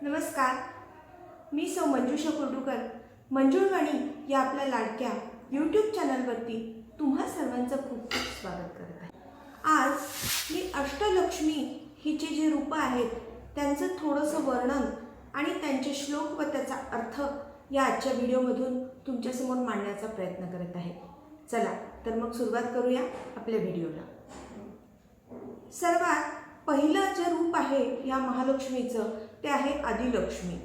नमस्कार, मी सौ मंजुषा कुर्डूकर मंजुळवाणी या आपल्या लाडक्या यूट्यूब चॅनलवरती तुम्हा सर्वांचं खूप खूप स्वागत करत आहे। आज मी अष्टलक्ष्मी हिचे जे रूप आहेत त्यांचं थोडंसं वर्णन आणि त्यांचे श्लोक व त्याचा अर्थ या आजच्या व्हिडिओमधून तुमच्यासमोर मांडण्याचा प्रयत्न करत आहे। चला तर मग सुरुवात करूया आपल्या व्हिडिओला। सर्वात पहिलं जे रूप आहे या महालक्ष्मीचं ते आहे आदिलक्ष्मी।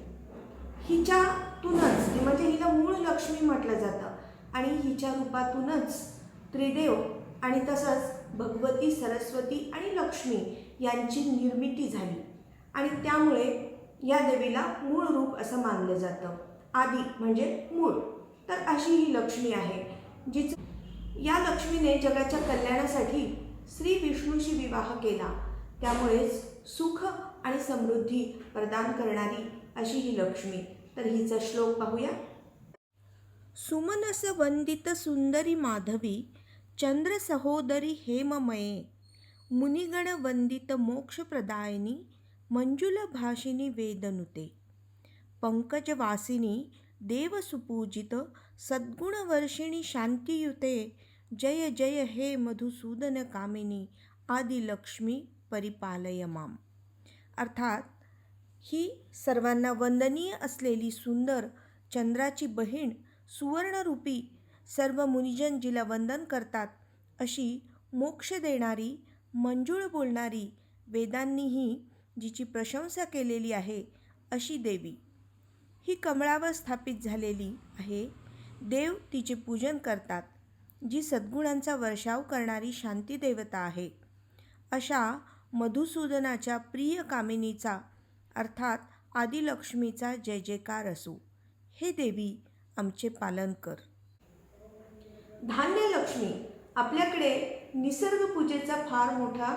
हिच्यातूनच म्हणजे हिला मूळ लक्ष्मी म्हटलं जातं आणि हिच्या रूपातूनच त्रिदेव आणि तसंच भगवती सरस्वती आणि लक्ष्मी यांची निर्मिती झाली आणि त्यामुळे या देवीला मूळ रूप असं मानलं जातं। आदि म्हणजे मूळ, तर अशी ही लक्ष्मी आहे जिचं या लक्ष्मीने जगाच्या कल्याणासाठी श्री विष्णूशी विवाह केला, त्यामुळेच सुख आणि समृद्धी प्रदान करणारी अशी ही लक्ष्मी। तर हिचा श्लोक पाहूया। सुमनस वंदित सुंदरी माधवी चंद्र सहोदरी हेममये मुनिगण वंदित मोक्षप्रदायिनी मंजुल भाषिनी वेदनुते पंकजवासिनी देवसुपूजित सद्गुणवर्षिणी शांतियुते जय जय हे मधुसूदन कामिनी आदिलक्ष्मी परिपालय माम। अर्थात ही सर्वांना वंदनीय असलेली सुंदर चंद्राची बहीण सुवर्णरूपी सर्व मुनिजन जिला वंदन करतात अशी मोक्ष देणारी मंजुळ बोलणारी वेदांनीही जिची प्रशंसा केलेली आहे अशी देवी ही कमळावर स्थापित झालेली आहे। देव तिचे पूजन करतात, जी सद्गुणांचा वर्षाव करणारी शांती देवता आहे। अशा मधुसूदनाच्या प्रिय कामिनीचा अर्थात आदिलक्ष्मीचा जय जयकार असो। हे देवी आमचे पालन कर। धान्यलक्ष्मी आपल्याकडे निसर्ग पूजेचा फार मोठा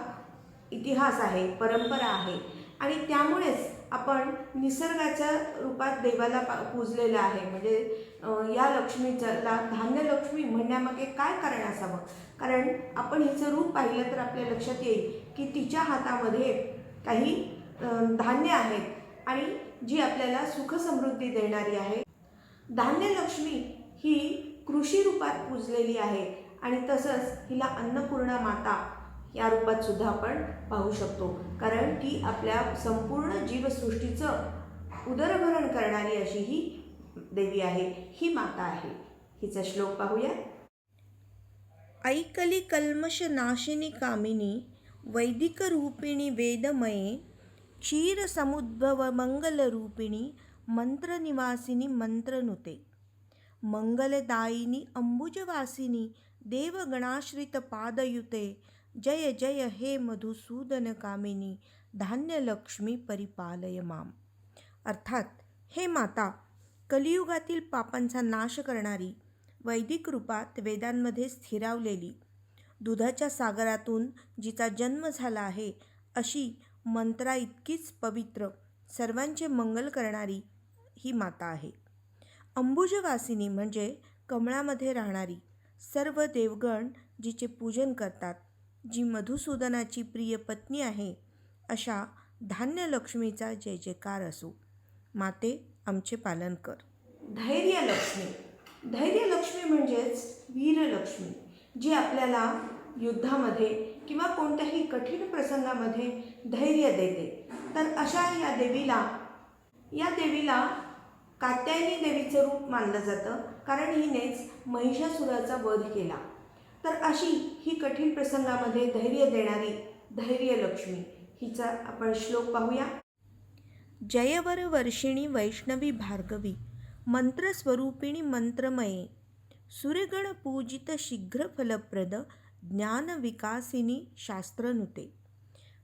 इतिहास आहे, परंपरा आहे आणि त्यामुळेच आपण निसर्गाच्या रूपात देवाला पूजलेलं आहे। म्हणजे या लक्ष्मीला धान्यलक्ष्मी म्हणण्यामागे काय कारण असावं? कारण आपण हिचं रूप पाहिलं तर आपल्या लक्षात येईल की तिच्या हातामध्ये काही धान्य आहेत आणि जी आपल्याला सुख समृद्धी देणारी आहे। धान्यलक्ष्मी ही कृषी रूपात पूजलेली आहे आणि तसंच हिला अन्नपूर्णा माता या रूपात सुद्धा आपण पाहू शकतो, कारण ती आपल्या संपूर्ण जीवसृष्टीचं उदरभरण करणारी अशी ही देवी आहे, ही माता आहे। हिचा श्लोक पाहूया। ऐकली कल्मष नाशिनी कामिनी वैदिक रूपिणी वेदमये क्षीर समुद्भव मंगल रूपिणी मंत्रनिवासिनी मंत्रनुते मंगलदायिनी अंबुजवासिनी देवगणाश्रित पादयुते जय जय हे मधुसूदन कामिनी धान्यलक्ष्मी परिपालय माम। अर्थात हे माता कलियुगातील पापांचा नाश करणारी वैदिक रूपात वेदांमध्ये स्थिरावलेली दुधाच्या सागरातून जिचा जन्म झाला आहे अशी मंत्रा इतकीच पवित्र सर्वांचे मंगल करणारी ही माता आहे। अंबुजवासिनी म्हणजे कमळामध्ये राहणारी सर्व देवगण जिचे पूजन करतात, जी मधुसूदनाची प्रिय पत्नी आहे अशा धान्यलक्ष्मीचा जय जयकार असो। माते आमचे पालन कर। धैर्यलक्ष्मी धैर्यलक्ष्मी म्हणजेच वीरलक्ष्मी, जी आपल्याला युद्धामध्ये किंवा कोणत्याही कठीण प्रसंगामध्ये धैर्य देते। तर अशा या देवीला कात्यायनी देवीचं रूप मानलं जातं, कारण हिनेच महिषासुराचा वध केला। तर अशी ही कठीण प्रसंगामध्ये धैर्य देणारी धैर्यलक्ष्मी हिचा आपण श्लोक पाहूया। जयवर वर्षिणी वैष्णवी भार्गवी मंत्रस्वरूपिणी मंत्रमये सूर्यगण पूजित शीघ्र फलप्रद ज्ञान विकासिनी शास्त्रनुते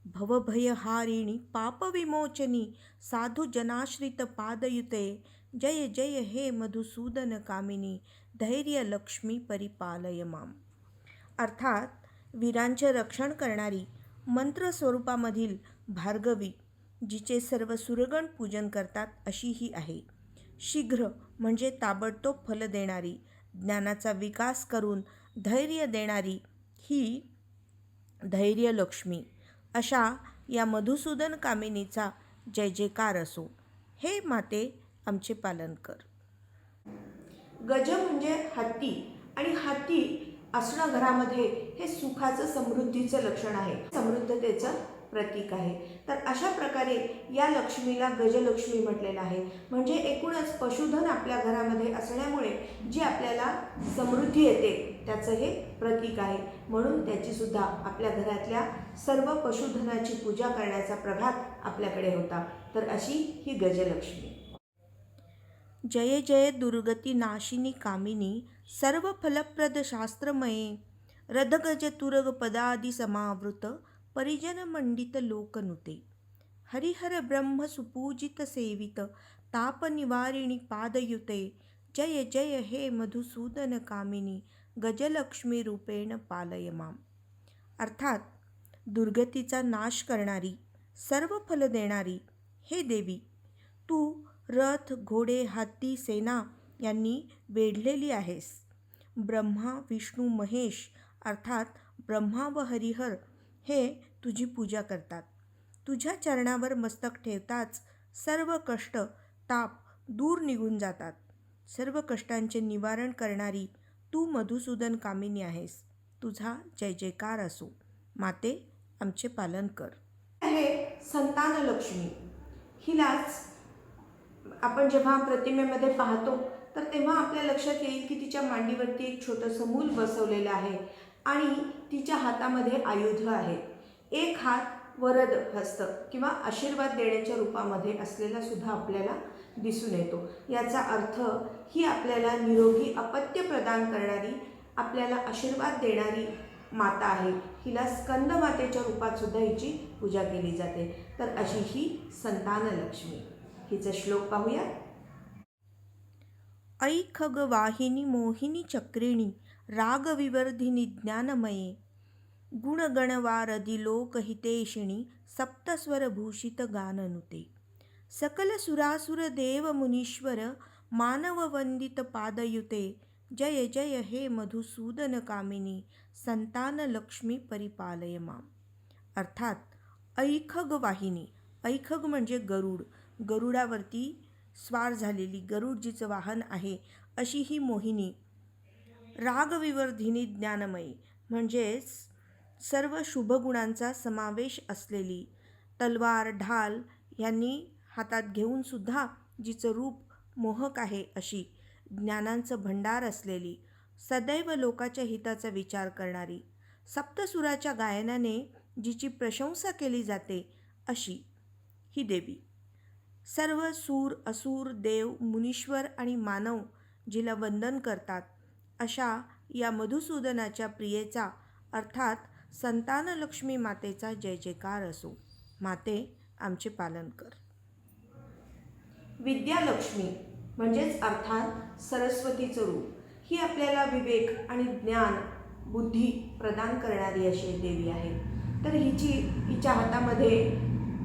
भवभयहारिणी पापविमोचनी साधु जनाश्रित पादयुते जय जय हे मधुसूदन कामिनी धैर्यलक्ष्मी परिपालय माम। अर्थात वीरांचे रक्षण करणारी मंत्र स्वरूपामधील भार्गवी जिचे सर्व सुरगण पूजन करतात अशी ही आहे। शीघ्र म्हणजे ताबडतोब फल देणारी, ज्ञानाचा विकास करून धैर्य देणारी ही धैर्यलक्ष्मी अशा या मधुसूदन कामिनीचा जय जयकार असो। हे माते आमचे पालन कर. गज म्हणजे हत्ती, आणि हत्ती असणं घरामध्ये हे सुखाचं, समृद्धीचं लक्षण आहे, समृद्धतेचं प्रतीक आहे. तर अशा प्रकारे या लक्ष्मीला गजलक्ष्मी म्हटलेलं आहे. म्हणजे एकूणच पशुधन आपल्या घरामध्ये असण्यामुळे जी आपल्याला समृद्धी येते त्याचं हे प्रतीक आहे. म्हणून त्याची सुद्धा आपल्या घरातल्या सर्व पशुधनाची पूजा करण्याचा प्रघात आपल्याकडे होता. तर अशी ही गजलक्ष्मी. जय जय दुर्गती नाशिनी कामिनी सर्व फलप्रद शास्त्रमये रथगज तुरग पदादि समावृत परिजन मंडित लोकनुते हरिहर ब्रह्म सुपूजित सेवित ताप निवारिणी पादयुते जय जय हे मधुसूदन कामिनी गजलक्ष्मी रूपेण पालय माम. अर्थात दुर्गतीचा नाश करणारी, सर्व फल देणारी हे देवी, तू रथ, घोडे, हत्ती, सेना यांनी वेढलेली आहेस. ब्रह्मा, विष्णू, महेश अर्थात ब्रह्मा व हरिहर हे तुझी पूजा करतात. तुझ्या चरणावर मस्तक ठेवताच सर्व कष्ट, ताप दूर निघून जातात. सर्व कष्टांचे निवारण करणारी तू मधुसूदन कामिनी आहेस. तुझा जय जयकार असो. माते आमचे पालन कर. आहे संतान लक्ष्मी. हिलाच आपण जेव्हा प्रतिमेमध्ये पाहतो तर तेव्हा आपल्या लक्षात येईल की तिच्या मांडीवरती एक छोटंसं मूल बसवलेलं आहे आणि तिच्या हातामध्ये आयुध आहे. एक हात वरद हस्त किंवा आशीर्वाद देण्याच्या रूपामध्ये असलेला सुद्धा आपल्याला दिसून येतो. याचा अर्थ ही आपल्याला निरोगी अपत्य प्रदान करणारी, आपल्याला आशीर्वाद देणारी माता आहे. हिला स्कंद मातेच्या रूपात सुद्धा हिची पूजा केली जाते. तर अशी ही संतान लक्ष्मी. हिचा श्लोक पाहूया. ऐ खग वाहिनी मोहिनी चक्रिणी रागविवर्धिनी ज्ञानमये गुणगणवारधि लोकहितेशिणी सप्तस्वरभूषित गाननुते सकल सुरासुर देव मुनीश्वर मानववंदित पादयुते जय जय हे मधुसूदन कामिनी संतान लक्ष्मी परिपालय माम. अर्थात ऐखग वाहिनी, ऐखग म्हणजे गरुड, गरुडावरती स्वार झालेली, गरुड जिचं वाहन आहे अशी ही मोहिनी. रागविवर्धिनी ज्ञानमयी म्हणजेच सर्व शुभगुणांचा समावेश असलेली, तलवार, ढाल यांनी हातात घेऊन सुद्धा जिचं रूप मोहक आहे अशी, ज्ञानांचं भंडार असलेली, सदैव लोकाच्या हिताचा विचार करणारी, सप्तसुराच्या गायनाने जिची प्रशंसा केली जाते अशी ही देवी. सर्व सूर, असुर, देव, मुनीश्वर आणि मानव जिला वंदन करतात अशा या मधुसूदनाच्या प्रियेचा अर्थात संतान लक्ष्मी मातेचा जय जयकार असो. माते आमचे पालन कर. विद्यालक्ष्मी म्हणजेच अर्थात सरस्वतीचं रूप. ही आपल्याला विवेक आणि ज्ञान, बुद्धी प्रदान करणारी अशी देवी आहे. तर हिच्या हातामध्ये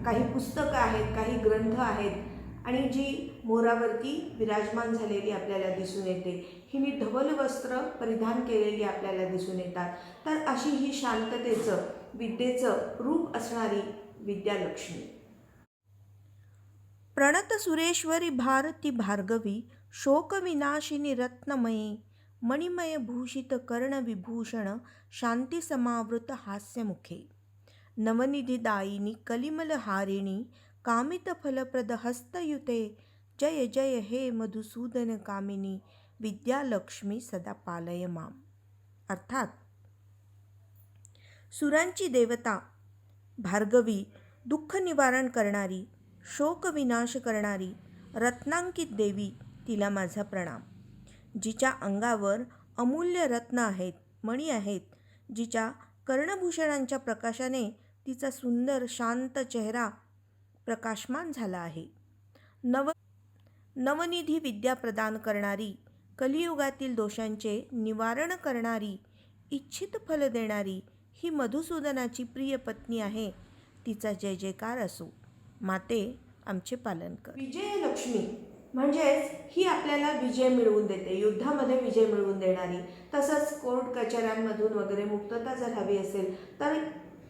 काही पुस्तकं आहेत, काही ग्रंथ आहेत आणि जी मोरावरती विराजमान झालेली आपल्याला दिसून येते. हिने धवल वस्त्र परिधान केलेली आपल्याला दिसून येतात. तर अशी ही शांततेचं, विद्येचं रूप असणारी विद्यालक्ष्मी. प्रणत सुरेश्वरी भारती भार्गवी शोकविनाशिनी रत्नमये मणिमय भूषित कर्णविभूषण शांती समावृत हास्यमुखे नवनिधिदायिनी कलिमलहारिणी कामितफलप्रद हस्तयुते जय जय हे मधुसूदन कामिनी विद्यालक्ष्मी सदा पालय माम. अर्थात सुरांची देवता भार्गवी, दुःख निवारण करणारी, शोक विनाश करणारी रत्नांकित देवी, तिला माझा प्रणाम. जिच्या अंगावर अमूल्य रत्न आहेत, मणी आहेत, जिच्या कर्णभूषणांच्या प्रकाशाने तिचा सुंदर शांत चेहरा प्रकाशमान झाला आहे. नवनिधी विद्या प्रदान करणारी, कलियुगातील दोषांचे निवारण करणारी, इच्छित फल देणारी ही मधुसूदनाची प्रिय पत्नी आहे. तिचा जय जयकार असो. माते आमचे पालन कर. विजयलक्ष्मी म्हणजेच ही आपल्याला विजय मिळवून देते, युद्धामध्ये विजय मिळवून देणारी. तसंच कोर्ट कचऱ्यांमधून वगैरे मुक्तता जर हवी असेल तर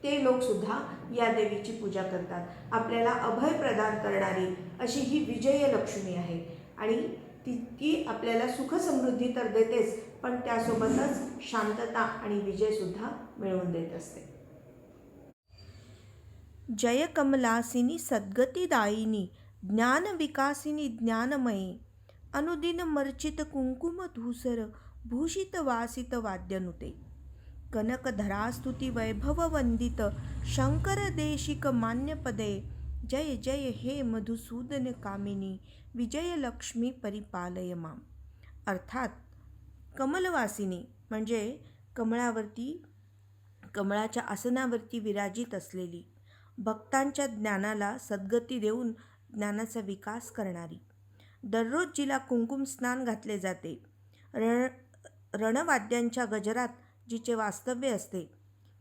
ते लोकसुद्धा या देवीची पूजा करतात. आपल्याला अभय प्रदान करणारी अशी ही विजयलक्ष्मी आहे आणि ती आपल्याला सुखसमृद्धी तर देतेच, पण त्यासोबतच शांतता आणि विजयसुद्धा मिळवून देत असते. जय कमलासिनी सद्गतिदायिनी ज्ञानविकासिनी ज्ञानमये अनुदिन मर्चित कुंकुम धूसर भूषित वासित वाद्यनुते कनकधरास्तुती वैभववंदित शंकर देशिक मान्यपदे जय जय हे मधुसूदन कामिनी विजयलक्ष्मी परिपालय माम. अर्थात कमलवासिनी म्हणजे कमळाच्या आसनावरती विराजित असलेली, भक्तांच्या ज्ञानाला सद्गती देऊन ज्ञानाचा विकास करणारी, दररोज जिला कुंकुम स्नान घातले जाते, रणवाद्यांच्या गजरात जिचे वास्तव्य असते,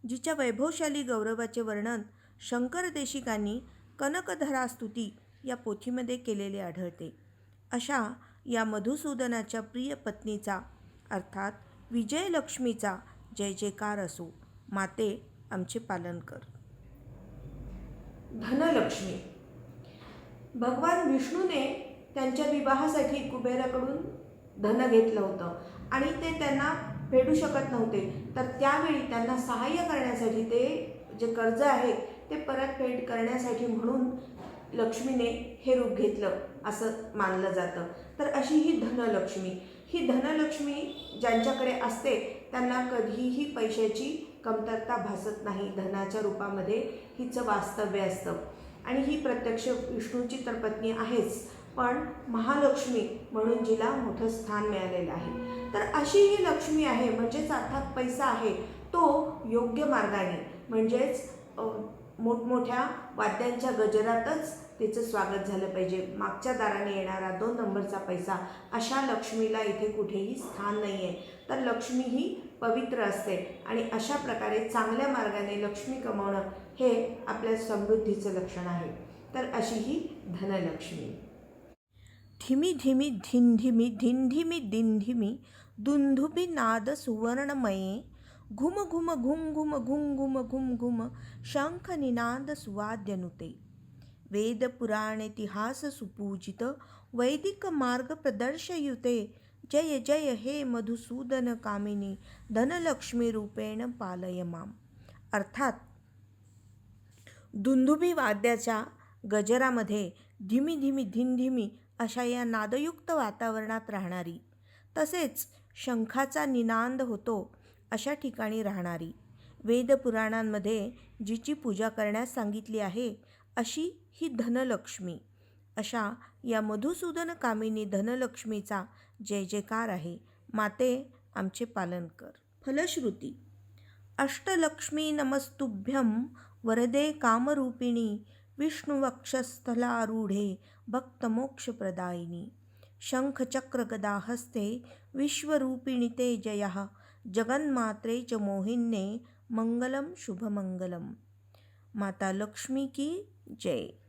जिच्या वैभवशाली गौरवाचे वर्णन शंकर देशिकांनी कनकधरास्तुती या पोथीमध्ये केलेले आढळते, अशा या मधुसूदनाच्या प्रिय पत्नीचा अर्थात विजयलक्ष्मीचा जय जयकार असो. माते आमचे पालन कर. धनलक्ष्मी. भगवान विष्णूने त्यांच्या विवाहासाठी कुबेराकडून धन घेतलं होतं आणि ते त्यांना फेडू शकत नव्हते, तर त्यावेळी त्यांना सहाय्य करण्यासाठी ते जे कर्ज आहे ते परतफेड करण्यासाठी म्हणून लक्ष्मीने हे रूप घेतलं असं मानलं जातं. तर अशी ही धनलक्ष्मी ज्यांच्याकडे असते त्यांना कधीही पैशाची कमतरता भासत नाही. धनाच्या रूपामध्ये हिचं वास्तव्य असतं आणि ही प्रत्यक्ष विष्णूची तर पत्नी आहेच, पण महालक्ष्मी म्हणून जिला मोठं स्थान मिळालेलं आहे. तर अशी ही लक्ष्मी आहे, म्हणजेच अर्थात पैसा आहे तो योग्य मार्गाने, म्हणजेच मोठमोठ्या वाद्यांच्या गजरातच तिचं स्वागत झालं पाहिजे. मागच्या दाराने येणारा 2 नंबरचा पैसा, अशा लक्ष्मीला इथे कुठेही स्थान नाही आहे. तर लक्ष्मी ही पवित्र असते आणि अशा प्रकारे चांगल्या मार्गाने लक्ष्मी कमवणं हे आपल्या समृद्धीचं लक्षण आहे. तर अशी ही धनलक्ष्मी. धिमी धिमी धिंधिमी धिंधिमी दिंधिमी दुंधुबी नाद सुवर्णमये घुम घुम घुम घुम घुम घुम घुम घुम शंख निनाद सुवाद्यनुते वेद पुराणेतिहास सुपूजित वैदिक मार्ग प्रदर्शयुते जय जय हे मधुसूदन कामिनी धनलक्ष्मी रूपेण पालय माम. अर्थात दुंदुभी वाद्याच्या गजरामध्ये धिमी धिमी धिंधिमी अशा या नादयुक्त वातावरणात राहणारी, तसेच शंखाचा निनाद होतो अशा ठिकाणी राहणारी, वेदपुराणांमध्ये जिची पूजा करण्यास सांगितली आहे अशी ही धनलक्ष्मी, अशा या मधुसूदन कामिनी धनलक्ष्मीचा जय जयकार आहे. माते आमचे पालन कर. फलश्रुती. अष्टलक्ष्मी नमस्तुभ्यं वरदे कामरूपिणी विष्णुवक्षस्थलारूढे भक्तमोक्षप्रदायिनी शंखचक्रगदाहस्ते विश्वरूपिणी ते जयः जगन्मात्रे च मोहिन्ये मंगलम शुभमंगलम. माता लक्ष्मी की जय.